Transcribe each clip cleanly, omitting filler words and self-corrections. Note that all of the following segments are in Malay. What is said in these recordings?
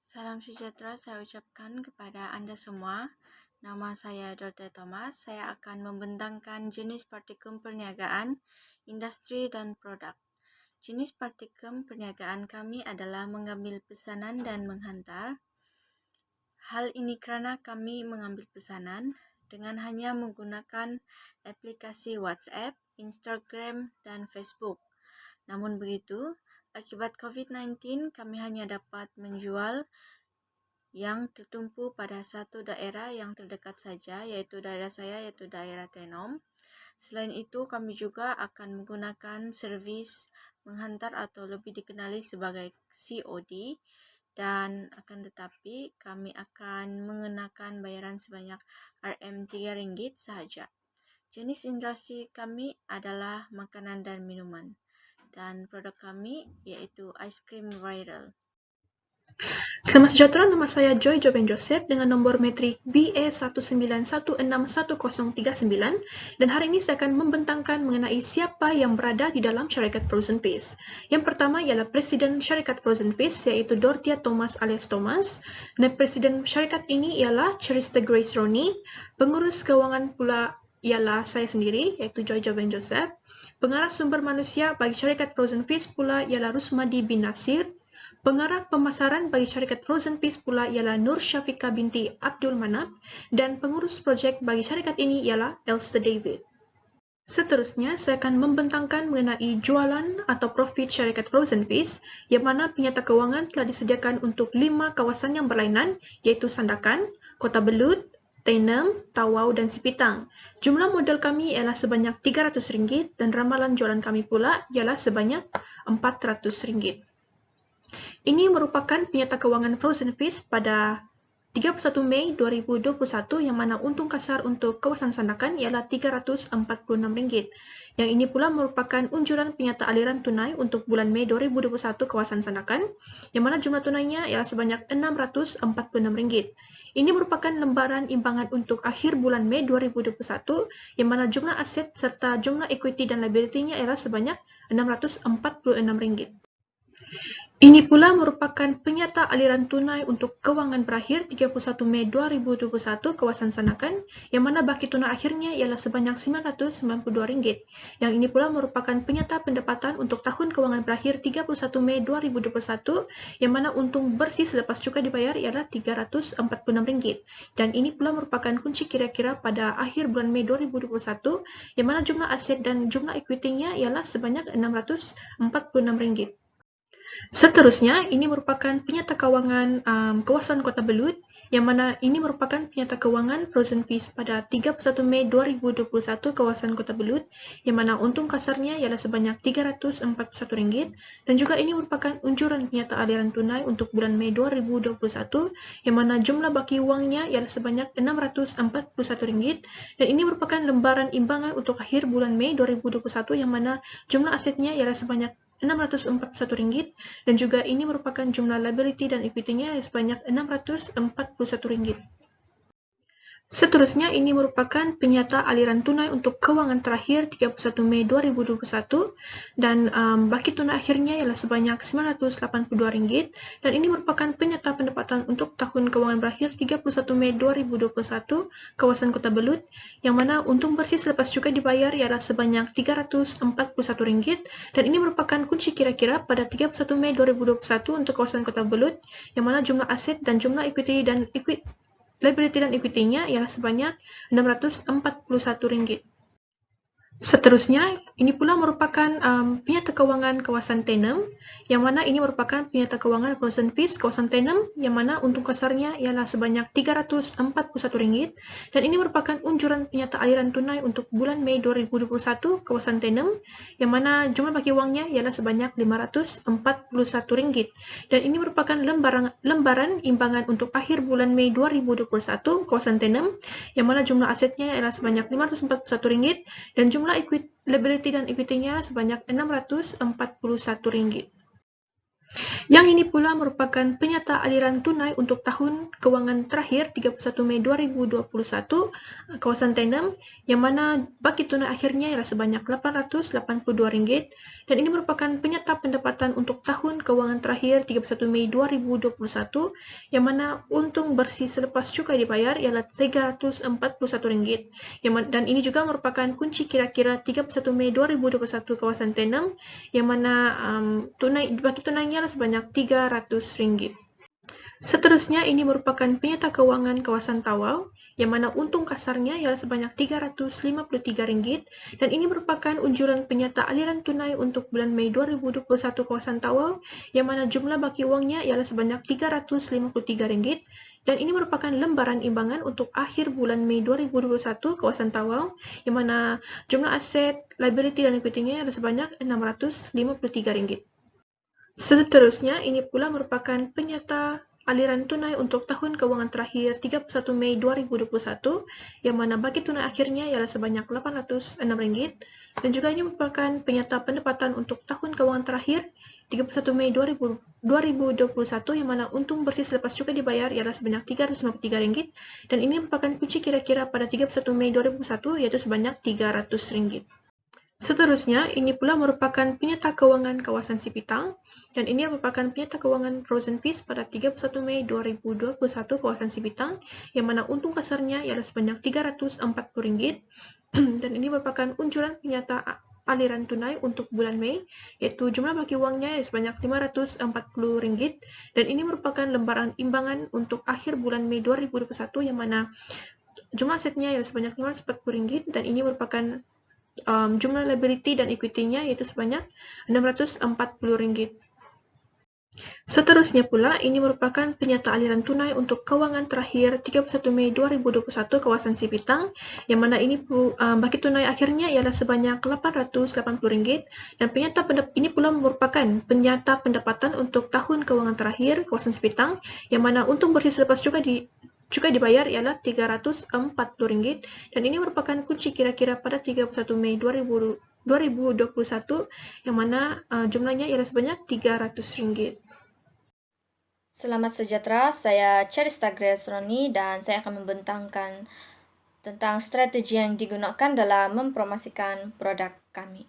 Salam sejahtera saya ucapkan kepada Anda semua. Nama saya Dr. Thomas. Saya akan membentangkan jenis partikel perniagaan, industri dan produk. Jenis partikel perniagaan kami adalah mengambil pesanan dan menghantar. Hal ini kerana kami mengambil pesanan dengan hanya menggunakan aplikasi WhatsApp, Instagram dan Facebook. Namun begitu, akibat COVID-19 kami hanya dapat menjual yang tertumpu pada satu daerah yang terdekat saja, yaitu daerah saya, yaitu daerah Tenom. Selain itu, kami juga akan menggunakan servis menghantar atau lebih dikenali sebagai COD, dan akan tetapi kami akan mengenakan bayaran sebanyak Rm3 sahaja. Jenis industri kami adalah makanan dan minuman, dan produk kami yaitu aiskrim viral. Selamat sejahtera, nama saya Joy Joben Joseph dengan nombor metrik BE191611039 dan hari ini saya akan membentangkan mengenai siapa yang berada di dalam syarikat Frozen Feast. Yang pertama ialah Presiden Syarikat Frozen Feast iaitu Dorothea Thomas alias Thomas, dan Presiden syarikat ini ialah Charista Grace Ronnie. Pengurus kewangan pula ialah saya sendiri iaitu Joy Joben Joseph. Pengarah sumber manusia bagi syarikat Frozen Feast pula ialah Rusmadi bin Nasir. Pengarah pemasaran bagi syarikat Frozen Feast pula ialah Nur Syafiqah binti Abdul Manap, dan pengurus projek bagi syarikat ini ialah Elster David. Seterusnya, saya akan membentangkan mengenai jualan atau profit syarikat Frozen Feast, yang mana penyata kewangan telah disediakan untuk 5 kawasan yang berlainan, iaitu Sandakan, Kota Belud, Tenem, Tawau dan Sipitang. Jumlah modal kami ialah sebanyak RM300 dan ramalan jualan kami pula ialah sebanyak RM400. Ini merupakan penyata kewangan Frozen Feast pada 31 Mei 2021 yang mana untung kasar untuk kawasan Sandakan ialah RM346. Yang ini pula merupakan unjuran penyata aliran tunai untuk bulan Mei 2021 kawasan Sandakan yang mana jumlah tunainya ialah sebanyak RM646. Ini merupakan lembaran imbangan untuk akhir bulan Mei 2021 yang mana jumlah aset serta jumlah equity dan liability-nya ialah sebanyak RM646. Ini pula merupakan penyata aliran tunai untuk kewangan berakhir 31 Mei 2021 kawasan Sandakan yang mana baki tunai akhirnya ialah sebanyak RM992. Yang ini pula merupakan penyata pendapatan untuk tahun kewangan berakhir 31 Mei 2021 yang mana untung bersih selepas cukai dibayar ialah RM346. Dan ini pula merupakan kunci kira-kira pada akhir bulan Mei 2021 yang mana jumlah aset dan jumlah equity-nya ialah sebanyak RM646. Seterusnya, ini merupakan penyata kewangan kawasan Kota Belud yang mana ini merupakan penyata kewangan Frozen Feast pada 31 Mei 2021 kawasan Kota Belud yang mana untung kasarnya ialah sebanyak RM341 dan juga ini merupakan unjuran penyata aliran tunai untuk bulan Mei 2021 yang mana jumlah baki wangnya ialah sebanyak RM641 dan ini merupakan lembaran imbangan untuk akhir bulan Mei 2021 yang mana jumlah asetnya ialah sebanyak RM641 dan juga ini merupakan jumlah liability dan equity-nya sebanyak RM641. Seterusnya, ini merupakan penyata aliran tunai untuk kewangan terakhir 31 Mei 2021 dan baki tunai akhirnya ialah sebanyak RM982 dan ini merupakan penyata pendapatan untuk tahun kewangan berakhir 31 Mei 2021 kawasan Kota Belud yang mana untung bersih selepas cukai dibayar ialah sebanyak RM341 dan ini merupakan kunci kira-kira pada 31 Mei 2021 untuk kawasan Kota Belud yang mana jumlah aset dan jumlah equity dan liability dan equity-nya ialah sebanyak RM641. Seterusnya, ini pula merupakan penyata kewangan kawasan Tenem, yang mana ini merupakan penyata kewangan Frozen Feast kawasan Tenem, yang mana untung kasarnya ialah sebanyak RM341, dan ini merupakan unjuran penyata aliran tunai untuk bulan Mei 2021 kawasan Tenem, yang mana jumlah baki wangnya ialah sebanyak RM541, dan ini merupakan lembaran imbangan untuk akhir bulan Mei 2021 kawasan Tenem, yang mana jumlah asetnya ialah sebanyak RM541, dan jumlah liability dan equity-nya sebanyak RM641. Yang ini pula merupakan penyata aliran tunai untuk tahun kewangan terakhir 31 Mei 2021 kawasan Tandem, yang mana baki tunai akhirnya ialah sebanyak RM882 dan ini merupakan penyata pendapatan untuk tahun kewangan terakhir 31 Mei 2021 yang mana untung bersih selepas cukai dibayar ialah RM341 dan ini juga merupakan kunci kira-kira 31 Mei 2021 kawasan Tandem yang mana baki tunainya adalah sebanyak RM300. Seterusnya, ini merupakan penyata keuangan kawasan Tawau, yang mana untung kasarnya ialah sebanyak RM353 dan ini merupakan unjuran penyata aliran tunai untuk bulan Mei 2021 kawasan Tawau, yang mana jumlah baki wangnya ialah sebanyak RM353 dan ini merupakan lembaran imbangan untuk akhir bulan Mei 2021 kawasan Tawau, yang mana jumlah aset, liability dan equity-nya ialah sebanyak RM653. Seterusnya, ini pula merupakan penyata aliran tunai untuk tahun kewangan terakhir 31 Mei 2021 yang mana baki tunai akhirnya ialah sebanyak RM806 dan juga ini merupakan penyata pendapatan untuk tahun kewangan terakhir 31 Mei 2021 yang mana untung bersih selepas cukai dibayar ialah sebanyak RM353 dan ini merupakan kunci kira-kira pada 31 Mei 2021 yaitu sebanyak RM300. Seterusnya, ini pula merupakan penyata keuangan kawasan Sipitang, dan ini merupakan penyata keuangan Frozen Fish pada 31 Mei 2021 kawasan Sipitang, yang mana untung kasarnya ialah sebanyak RM340, dan ini merupakan unjuran penyata aliran tunai untuk bulan Mei, yaitu jumlah baki uangnya sebanyak RM540, dan ini merupakan lembaran imbangan untuk akhir bulan Mei 2021, yang mana jumlah asetnya ialah sebanyak RM540, dan ini merupakan jumlah liability dan equity-nya yaitu sebanyak RM640. Seterusnya pula, ini merupakan penyata aliran tunai untuk kewangan terakhir 31 Mei 2021 kawasan Sipitang, yang mana ini baki tunai akhirnya ialah sebanyak RM880 dan ini pula merupakan penyata pendapatan untuk tahun kewangan terakhir kawasan Sipitang, yang mana untung bersih selepas cukai dibayar ialah RM340 dan ini merupakan kunci kira-kira pada 31 Mei 2021 yang mana jumlahnya ialah sebanyak RM300. Selamat sejahtera, saya Charista Grace Roni dan saya akan membentangkan tentang strategi yang digunakan dalam mempromosikan produk kami.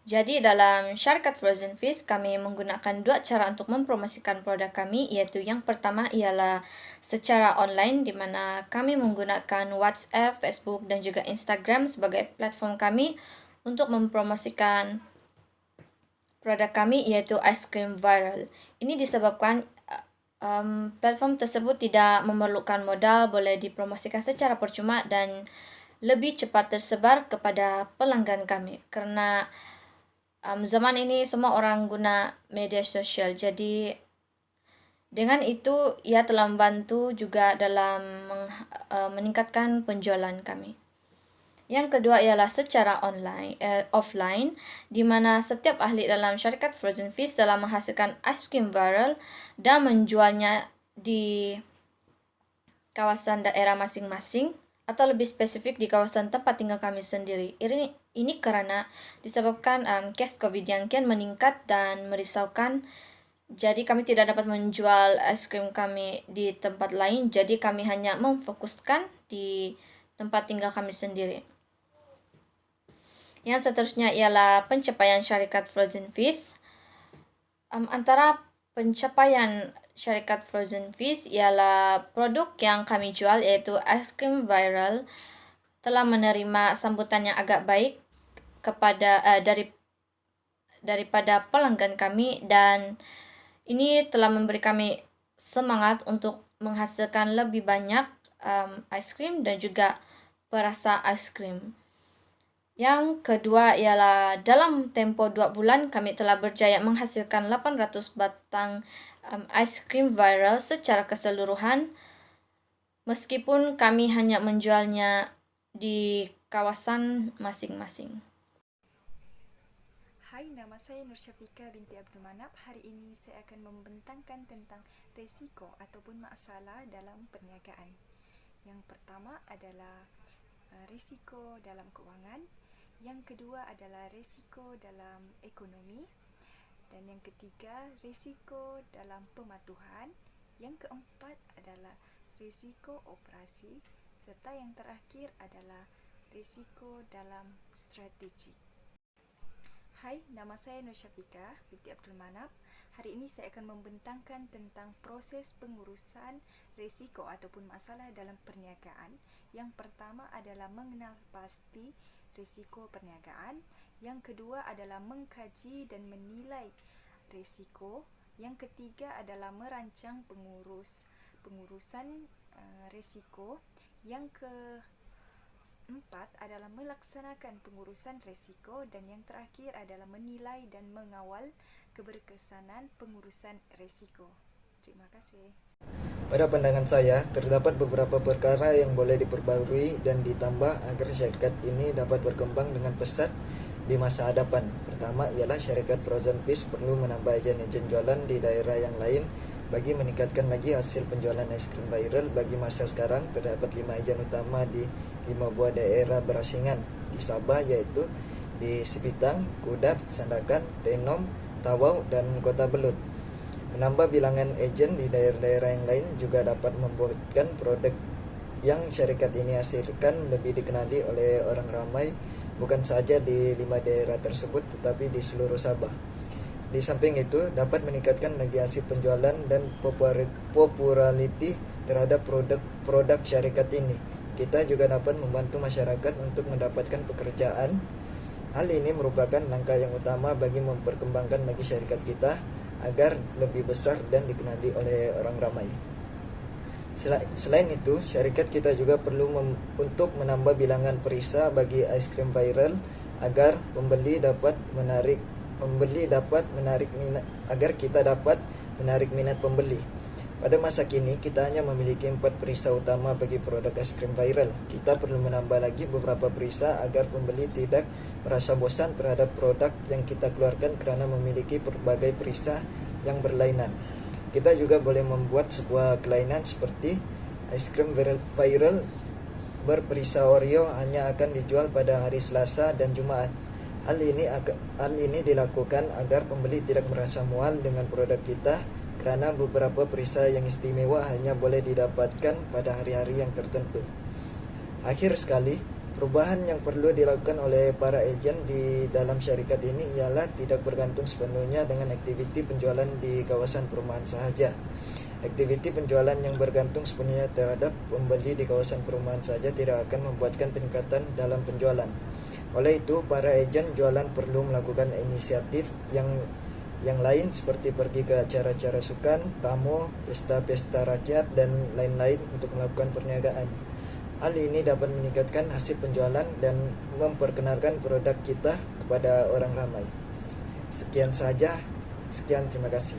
Jadi dalam syarikat Frozen Fish, kami menggunakan dua cara untuk mempromosikan produk kami, yaitu yang pertama ialah secara online, di mana kami menggunakan WhatsApp, Facebook, dan juga Instagram sebagai platform kami untuk mempromosikan produk kami, yaitu ice cream viral. Ini disebabkan platform tersebut tidak memerlukan modal, boleh dipromosikan secara percuma, dan lebih cepat tersebar kepada pelanggan kami. Karena zaman ini semua orang guna media sosial, jadi dengan itu ia telah membantu juga dalam meningkatkan penjualan kami. Yang kedua ialah secara offline, di mana setiap ahli dalam syarikat Frozen Fish telah menghasilkan ice cream viral dan menjualnya di kawasan daerah masing-masing, atau lebih spesifik di kawasan tempat tinggal kami sendiri. Ini karena disebabkan kes COVID yang kian meningkat dan merisaukan, jadi kami tidak dapat menjual es krim kami di tempat lain, jadi kami hanya memfokuskan di tempat tinggal kami sendiri. Yang seterusnya ialah pencapaian syarikat Frozen Fish. Antara pencapaian syarikat Frozen Fish ialah produk yang kami jual, yaitu ice cream viral, telah menerima sambutan yang agak baik daripada pelanggan kami, dan ini telah memberi kami semangat untuk menghasilkan lebih banyak ice cream dan juga perasa ice cream. Yang kedua ialah dalam tempo 2 bulan kami telah berjaya menghasilkan 800 batang ice cream viral secara keseluruhan, meskipun kami hanya menjualnya di kawasan masing-masing. Hai, nama saya Nur Syafika binti Abdul Manap. Hari ini saya akan membentangkan tentang resiko ataupun masalah dalam perniagaan. Yang pertama adalah risiko dalam keuangan. Yang kedua adalah risiko dalam ekonomi. Dan yang ketiga, risiko dalam pematuhan. Yang keempat adalah risiko operasi, serta yang terakhir adalah risiko dalam strategi. Hai, nama saya Nur Syafiqah binti Abdul Manap. Hari ini saya akan membentangkan tentang proses pengurusan risiko ataupun masalah dalam perniagaan. Yang pertama adalah mengenal pasti risiko perniagaan. Yang kedua adalah mengkaji dan menilai risiko. Yang ketiga adalah merancang pengurusan risiko. Yang keempat adalah melaksanakan pengurusan risiko, dan yang terakhir adalah menilai dan mengawal keberkesanan pengurusan risiko. Terima kasih. Pada pandangan saya, terdapat beberapa perkara yang boleh diperbarui dan ditambah agar syarikat ini dapat berkembang dengan pesat di masa hadapan. Pertama ialah syarikat Frozen Fish perlu menambah agen-agen jualan di daerah yang lain bagi meningkatkan lagi hasil penjualan es krim viral. Bagi masa sekarang, terdapat 5 agen utama di 5 buah daerah berasingan di Sabah, yaitu di Sipitang, Kudat, Sandakan, Tenom, Tawau, dan Kota Belud. Menambah bilangan agen di daerah-daerah yang lain juga dapat membuatkan produk yang syarikat ini hasilkan lebih dikenali oleh orang ramai, bukan saja di 5 daerah tersebut tetapi di seluruh Sabah. Di samping itu, dapat meningkatkan lagi hasil penjualan dan populariti terhadap produk syarikat ini. Kita juga dapat membantu masyarakat untuk mendapatkan pekerjaan. Hal ini merupakan langkah yang utama bagi memperkembangkan lagi syarikat kita agar lebih besar dan dikenali oleh orang ramai. Selain itu, syarikat kita juga perlu untuk menambah bilangan perisa bagi es krim viral agar kita dapat menarik minat pembeli. Pada masa kini, kita hanya memiliki 4 perisa utama bagi produk es krim viral. Kita perlu menambah lagi beberapa perisa agar pembeli tidak merasa bosan terhadap produk yang kita keluarkan kerana memiliki berbagai perisa yang berlainan. Kita juga boleh membuat sebuah kelainan seperti es krim viral berperisa Oreo hanya akan dijual pada hari Selasa dan Jumaat. Hal ini dilakukan agar pembeli tidak merasa mual dengan produk kita, kerana beberapa perisa yang istimewa hanya boleh didapatkan pada hari-hari yang tertentu. Akhir sekali, perubahan yang perlu dilakukan oleh para ejen di dalam syarikat ini ialah tidak bergantung sepenuhnya dengan aktiviti penjualan di kawasan perumahan sahaja. Aktiviti penjualan yang bergantung sepenuhnya terhadap pembeli di kawasan perumahan saja tidak akan membuatkan peningkatan dalam penjualan. Oleh itu, para ejen jualan perlu melakukan inisiatif yang lain seperti pergi ke acara-acara sukan, tamu, pesta-pesta rakyat, dan lain-lain untuk melakukan perniagaan. Hal ini dapat meningkatkan hasil penjualan dan memperkenalkan produk kita kepada orang ramai. Sekian, terima kasih.